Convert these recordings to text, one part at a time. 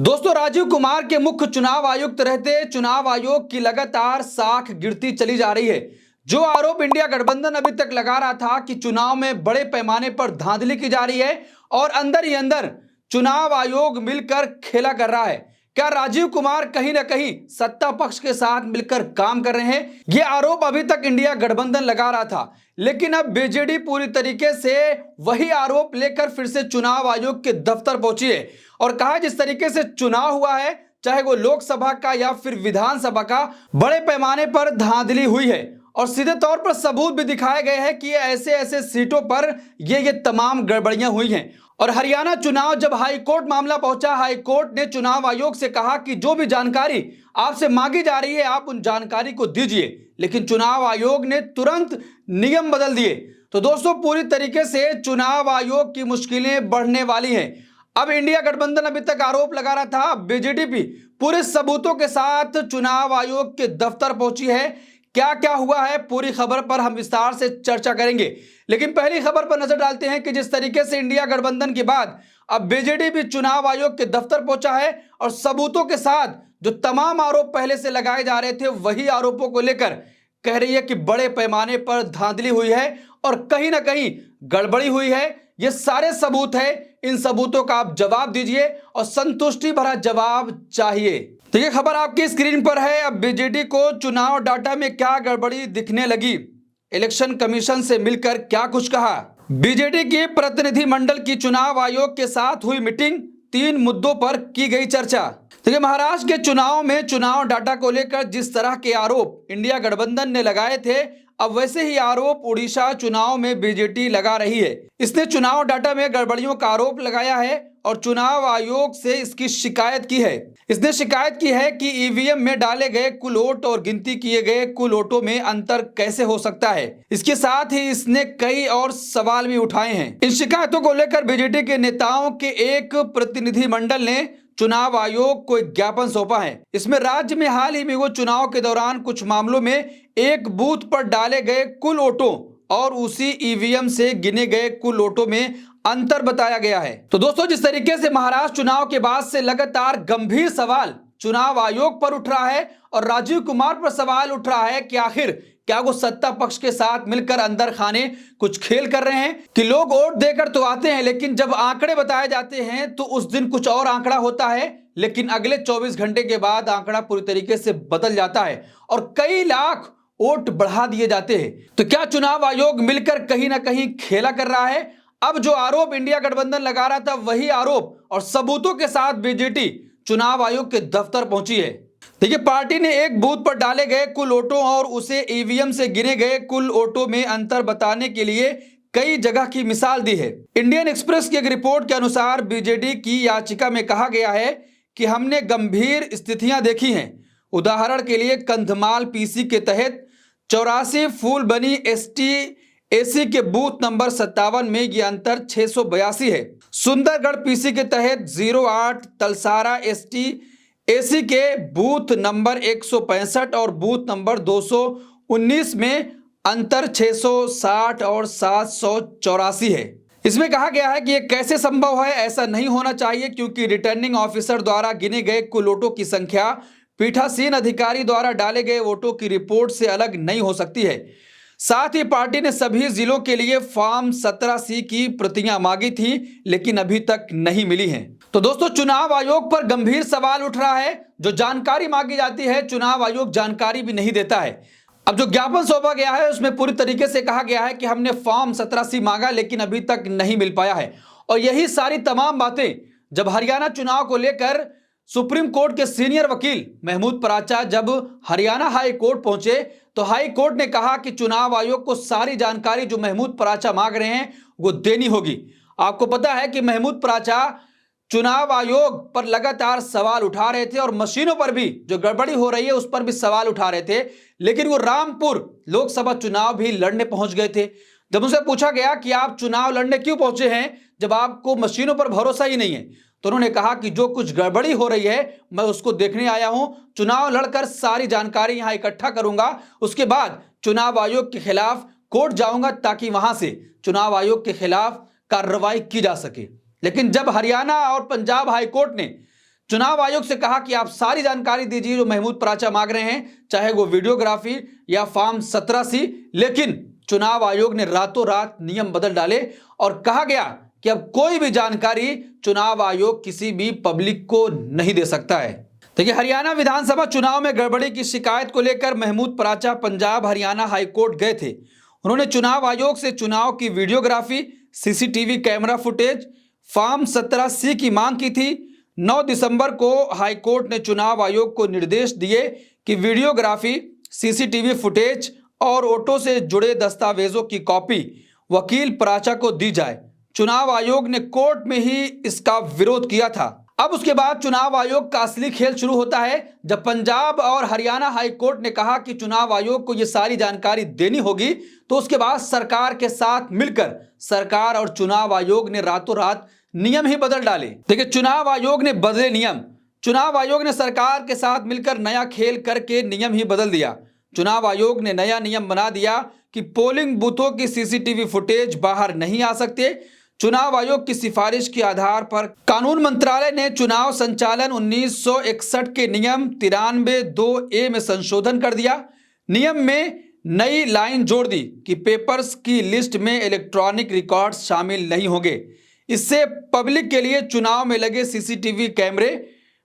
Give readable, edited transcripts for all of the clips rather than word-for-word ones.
दोस्तों, राजीव कुमार के मुख्य चुनाव आयुक्त रहते चुनाव आयोग की लगातार साख गिरती चली जा रही है। जो आरोप इंडिया गठबंधन अभी तक लगा रहा था कि चुनाव में बड़े पैमाने पर धांधली की जा रही है और अंदर ही अंदर चुनाव आयोग मिलकर खेला कर रहा है, क्या राजीव कुमार कहीं ना कहीं सत्ता पक्ष के साथ मिलकर काम कर रहे हैं? ये आरोप अभी तक इंडिया गठबंधन लगा रहा था, लेकिन अब बीजेडी पूरी तरीके से वही आरोप लेकर फिर से चुनाव आयोग के दफ्तर पहुंची है और कहा जिस तरीके से चुनाव हुआ है, चाहे वो लोकसभा का या फिर विधानसभा का, बड़े पैमाने पर धांधली हुई है और सीधे तौर पर सबूत भी दिखाए गए हैं कि ऐसे ऐसे सीटों पर ये तमाम गड़बड़ियां हुई हैं। और हरियाणा चुनाव जब हाईकोर्ट मामला पहुंचा, हाईकोर्ट ने चुनाव आयोग से कहा कि जो भी जानकारी आपसे मांगी जा रही है आप उन जानकारी को दीजिए, लेकिन चुनाव आयोग ने तुरंत नियम बदल दिए। तो दोस्तों, पूरी तरीके से चुनाव आयोग की मुश्किलें बढ़ने वाली हैं। अब इंडिया गठबंधन अभी तक आरोप लगा रहा था, बीजेडी पूरे सबूतों के साथ चुनाव आयोग के दफ्तर पहुंची है। क्या क्या हुआ है, पूरी खबर पर हम विस्तार से चर्चा करेंगे, लेकिन पहली खबर पर नजर डालते हैं कि जिस तरीके से इंडिया गठबंधन के बाद अब बीजेडी भी चुनाव आयोग के दफ्तर पहुंचा है और सबूतों के साथ जो तमाम आरोप पहले से लगाए जा रहे थे वही आरोपों को लेकर कह रही है कि बड़े पैमाने पर धांधली हुई है और कहीं ना कहीं गड़बड़ी हुई है। ये सारे सबूत है, इन सबूतों का आप जवाब दीजिए और संतुष्टि भरा जवाब चाहिए। तो ये खबर आपकी स्क्रीन पर है। अब बीजेडी को चुनाव डाटा में क्या गड़बड़ी दिखने लगी, इलेक्शन कमीशन से मिलकर क्या कुछ कहा। बीजेडी के प्रतिनिधि मंडल की चुनाव आयोग के साथ हुई मीटिंग, 3 मुद्दों पर की गई चर्चा। देखिए, महाराष्ट्र के चुनाव में चुनाव डाटा को लेकर जिस तरह के आरोप इंडिया गठबंधन ने लगाए थे, अब वैसे ही आरोप उड़ीसा चुनाव में बीजेडी लगा रही है। इसने चुनाव डाटा में गड़बड़ियों का आरोप लगाया है और चुनाव आयोग से इसकी शिकायत की है। इसने शिकायत की है कि ईवीएम में डाले गए कुल वोट और गिनती किए गए कुल वोटों में अंतर कैसे हो सकता है। इसके साथ ही इसने कई और सवाल भी उठाए हैं। इन शिकायतों को लेकर बीजेडी के नेताओं के एक प्रतिनिधि मंडल ने चुनाव आयोग को एक ज्ञापन सौंपा है। इसमें राज्य में हाल ही में वो चुनाव के दौरान कुछ मामलों में एक बूथ पर डाले गए कुल वोटों और उसी ईवीएम से गिने गए कुल वोटों में अंतर बताया गया है। तो दोस्तों, जिस तरीके से महाराष्ट्र चुनाव के बाद से लगातार गंभीर सवाल चुनाव आयोग पर उठ रहा है और राजीव कुमार पर सवाल उठ रहा है कि आखिर क्या वो सत्ता पक्ष के साथ मिलकर अंदर खाने कुछ खेल कर रहे हैं कि लोग वोट देकर तो आते हैं, लेकिन जब आंकड़े बताए जाते हैं तो उस दिन कुछ और आंकड़ा होता है, लेकिन अगले 24 घंटे के बाद आंकड़ा पूरी तरीके से बदल जाता है और कई लाख वोट बढ़ा दिए जाते हैं। तो क्या चुनाव आयोग मिलकर कहीं ना कहीं खेला कर रहा है? अब जो आरोप इंडिया गठबंधन लगा रहा था वही आरोप और सबूतों के साथ बीजेडी चुनाव आयोग के दफ्तर पहुंची है। देखिए, पार्टी ने एक बूथ पर डाले गए कुल वोटों और उसे ईवीएम से गिने गए कुल वोटों में अंतर बताने के लिए कई जगह की मिसाल दी है। इंडियन एक्सप्रेस की एक रिपोर्ट के अनुसार बीजेडी की याचिका में कहा गया है कि हमने गंभीर स्थितियां देखी हैं। उदाहरण के लिए कंधमाल पीसी के तहत 84 फूलबनी एसी के बूथ नंबर 57 में यह अंतर 682 है। सुंदरगढ़ पीसी के तहत 08 तलसारा एसी के बूथ नंबर 165 और बूथ नंबर 219 में अंतर 660 और 784 है। इसमें कहा गया है कि यह कैसे संभव है, ऐसा नहीं होना चाहिए क्योंकि रिटर्निंग ऑफिसर द्वारा गिने गए कुल वोटों की संख्या पीठासीन अधिकारी द्वारा डाले गए वोटों की रिपोर्ट से अलग नहीं हो सकती है। साथ ही पार्टी ने सभी जिलों के लिए फॉर्म 17C की प्रतियां मांगी थी, लेकिन अभी तक नहीं मिली हैं। तो दोस्तों, चुनाव आयोग पर गंभीर सवाल उठ रहा है। जो जानकारी मांगी जाती है चुनाव आयोग जानकारी भी नहीं देता है। अब जो ज्ञापन सौंपा गया है उसमें पूरी तरीके से कहा गया है कि हमने फॉर्म 17C मांगा लेकिन अभी तक नहीं मिल पाया है। और यही सारी तमाम बातें जब हरियाणा चुनाव को लेकर सुप्रीम कोर्ट के सीनियर वकील महमूद पराचा जब हरियाणा हाई कोर्ट पहुंचे तो हाई कोर्ट ने कहा कि चुनाव आयोग को सारी जानकारी जो महमूद पराचा मांग रहे हैं वो देनी होगी। आपको पता है कि महमूद पराचा चुनाव आयोग पर लगातार सवाल उठा रहे थे और मशीनों पर भी जो गड़बड़ी हो रही है उस पर भी सवाल उठा रहे थे, लेकिन वो रामपुर लोकसभा चुनाव भी लड़ने पहुंच गए थे। जब उनसे पूछा गया कि आप चुनाव लड़ने क्यों पहुंचे हैं जब आपको मशीनों पर भरोसा ही नहीं है, तो उन्होंने कहा कि जो कुछ गड़बड़ी हो रही है मैं उसको देखने आया हूं, चुनाव लड़कर सारी जानकारी यहां इकट्ठा करूंगा, उसके बाद चुनाव आयोग के खिलाफ कोर्ट जाऊंगा ताकि वहां से चुनाव आयोग के खिलाफ कार्रवाई की जा सके। लेकिन जब हरियाणा और पंजाब हाईकोर्ट ने चुनाव आयोग से कहा कि आप सारी जानकारी दीजिए जो महमूद पराचा मांग रहे हैं, चाहे वो वीडियोग्राफी या फॉर्म 17C। लेकिन चुनाव आयोग ने रातों रात नियम बदल डाले और कहा गया कि अब कोई भी जानकारी चुनाव आयोग किसी भी पब्लिक को नहीं दे सकता है। देखिए, हरियाणा विधानसभा चुनाव में गड़बड़ी की शिकायत को लेकर महमूद पराचा पंजाब हरियाणा हाईकोर्ट गए थे। उन्होंने चुनाव आयोग से चुनाव की videography, CCTV camera footage, form 17C की मांग की थी। 9 दिसंबर को हाईकोर्ट ने चुनाव आयोग को निर्देश दिए कि वीडियोग्राफी, सीसीटीवी फुटेज और ऑटो से जुड़े दस्तावेजों की कॉपी वकील पराचा को दी जाए। चुनाव आयोग ने कोर्ट में ही इसका विरोध किया था। अब उसके बाद चुनाव आयोग का असली खेल शुरू होता है, जब पंजाब और हरियाणा हाईकोर्ट ने कहा कि चुनाव आयोग को यह सारी जानकारी देनी होगी, तो उसके बाद सरकार के साथ मिलकर सरकार और चुनाव आयोग ने रातों रात नियम ही बदल डाले। देखिए, चुनाव आयोग ने बदले नियम। चुनाव आयोग ने सरकार के साथ मिलकर नया खेल करके नियम ही बदल दिया। चुनाव आयोग ने नया नियम बना दिया कि पोलिंग बूथों की सीसीटीवी फुटेज बाहर नहीं आ सकते। चुनाव आयोग की सिफारिश के आधार पर कानून मंत्रालय ने चुनाव संचालन 1961 के नियम 93(2)A में संशोधन कर दिया। नियम में नई लाइन जोड़ दी कि पेपर्स की लिस्ट में इलेक्ट्रॉनिक रिकॉर्ड्स शामिल नहीं होंगे। इससे पब्लिक के लिए चुनाव में लगे सीसीटीवी कैमरे,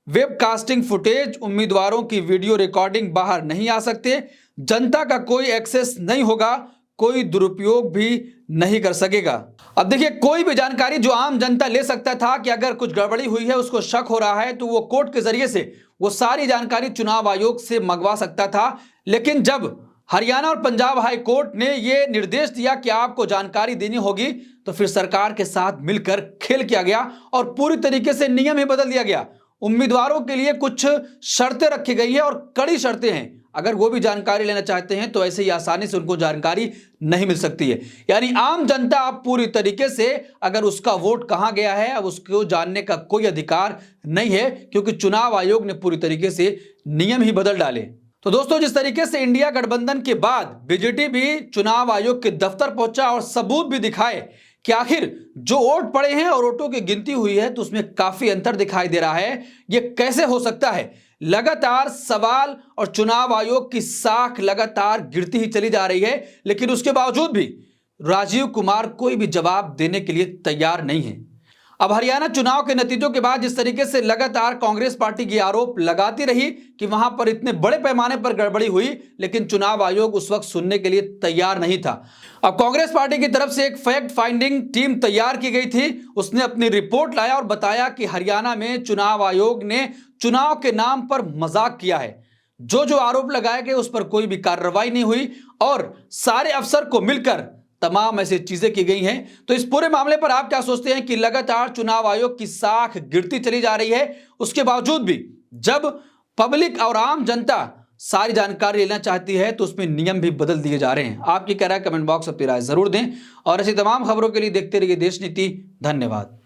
वेबकास्टिंग फुटेज, उम्मीदवारों की वीडियो रिकॉर्डिंग बाहर नहीं आ सकते। जनता का कोई एक्सेस नहीं होगा, कोई दुरुपयोग भी नहीं कर सकेगा। अब देखिए, कोई भी जानकारी जो आम जनता ले सकता था कि अगर कुछ गड़बड़ी हुई है, उसको शक हो रहा है, तो वो कोर्ट के जरिए से वो सारी जानकारी चुनाव आयोग से मंगवा सकता था। लेकिन जब हरियाणा और पंजाब हाई कोर्ट ने ये निर्देश दिया कि आपको जानकारी देनी होगी, तो फिर सरकार के साथ मिलकर खेल किया गया और पूरी तरीके से नियम ही बदल दिया गया। उम्मीदवारों के लिए कुछ शर्तें रखी गई है और कड़ी शर्तें हैं। अगर वो भी जानकारी लेना चाहते हैं तो ऐसे ही आसानी से उनको जानकारी नहीं मिल सकती है। यानी आम जनता अब पूरी तरीके से अगर उसका वोट कहां गया है, अब उसको जानने का कोई अधिकार नहीं है, क्योंकि चुनाव आयोग ने पूरी तरीके से नियम ही बदल डाले। तो दोस्तों, जिस तरीके से इंडिया गठबंधन के बाद बीजेडी भी चुनाव आयोग के दफ्तर पहुंचा और सबूत भी दिखाए कि आखिर जो वोट पड़े हैं और वोटों की गिनती हुई है, तो उसमें काफी अंतर दिखाई दे रहा है। यह कैसे हो सकता है? लगातार सवाल और चुनाव आयोग की साख लगातार गिरती ही चली जा रही है, लेकिन उसके बावजूद भी राजीव कुमार कोई भी जवाब देने के लिए तैयार नहीं है। अब हरियाणा चुनाव के नतीजों के बाद जिस तरीके से लगातार कांग्रेस पार्टी की आरोप लगाती रही कि वहां पर इतने बड़े पैमाने पर गड़बड़ी हुई, लेकिन चुनाव आयोग उस वक्त सुनने के लिए तैयार नहीं था। अब कांग्रेस पार्टी की तरफ से एक फैक्ट फाइंडिंग टीम तैयार की गई थी। उसने अपनी रिपोर्ट लाया और बताया कि हरियाणा में चुनाव आयोग ने चुनाव के नाम पर मजाक किया है। जो आरोप लगाए गए उस पर कोई भी कार्रवाई नहीं हुई और सारे अफसर को मिलकर तमाम ऐसी चीजें की गई हैं। तो इस पूरे मामले पर आप क्या सोचते हैं कि लगातार चुनाव आयोग की साख गिरती चली जा रही है, उसके बावजूद भी जब पब्लिक और आम जनता सारी जानकारी लेना चाहती है तो उसमें नियम भी बदल दिए जा रहे हैं? आपकी क्या राय? कमेंट बॉक्स में अपनी राय जरूर दें और ऐसी तमाम खबरों के लिए देखते रहिए देश नीति। धन्यवाद।